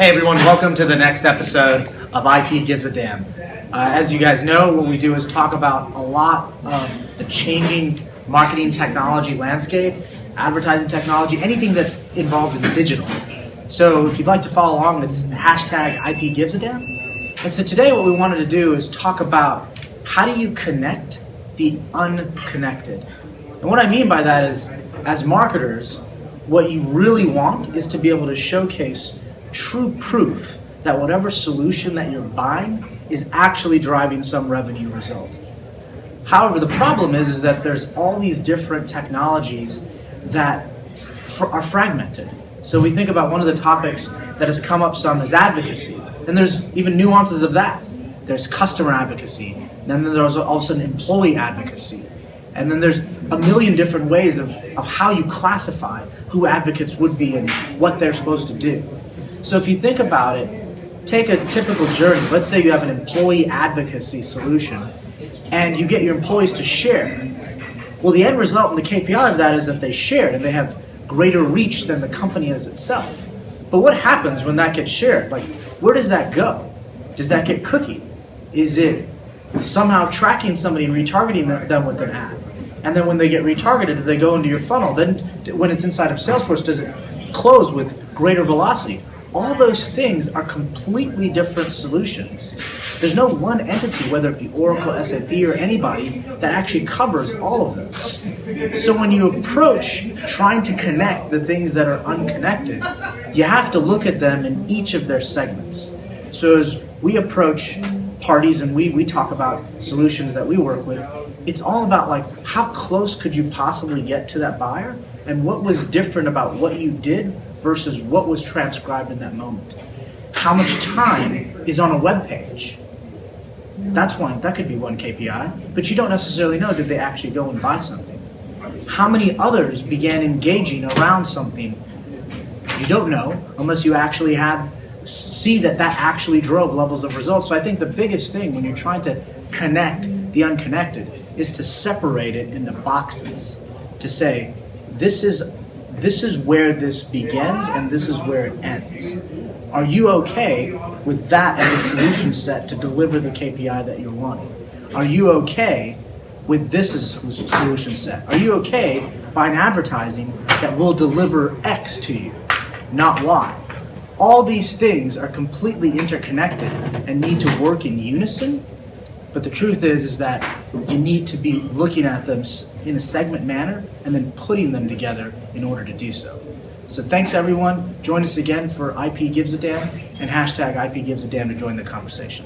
Hey everyone, welcome to the next episode of IP Gives a Damn. As you guys know, what we do is talk about a lot of the changing marketing technology landscape, advertising technology, anything that's involved in digital. So if you'd like to follow along, it's hashtag IP Gives a Damn. And so today what we wanted to do is talk about how do you connect the unconnected. And what I mean by that is, as marketers, what you really want is to be able to showcase true proof that whatever solution that you're buying is actually driving some revenue result. However, the problem is that there's all these different technologies that are fragmented. So we think about one of the topics that has come up some is advocacy. And there's even nuances of that. There's customer advocacy. And then there's also an employee advocacy. And then there's a million different ways of how you classify who advocates would be and what they're supposed to do. So if you think about it, take a typical journey. Let's say you have an employee advocacy solution and you get your employees to share. Well, the end result and the KPI of that is that they shared and they have greater reach than the company is itself. But what happens when that gets shared? Like, where does that go? Does that get cookied? Is it somehow tracking somebody and retargeting them with an ad? And then when they get retargeted, do they go into your funnel? Then when it's inside of Salesforce, does it close with greater velocity? All those things are completely different solutions. There's no one entity, whether it be Oracle, SAP, or anybody, that actually covers all of those. So when you approach trying to connect the things that are unconnected, you have to look at them in each of their segments. So as we approach parties and we talk about solutions that we work with, it's all about like how close could you possibly get to that buyer and what was different about what you did versus what was transcribed in that moment. How much time is on a web page? That could be one KPI, but you don't necessarily know, did they actually go and buy something? How many others began engaging around something? You don't know unless you actually see that actually drove levels of results. So I think the biggest thing when you're trying to connect the unconnected is to separate it into boxes, to say, this is where this begins and this is where it ends. Are you okay with that as a solution set to deliver the KPI that you're wanting? Are you okay with this as a solution set? Are you okay buying advertising that will deliver X to you, not Y? All these things are completely interconnected and need to work in unison. But the truth is that you need to be looking at them in a segment manner and then putting them together in order to do so. So thanks everyone. Join us again for IP Gives a Damn and hashtag IP Gives a Damn to join the conversation.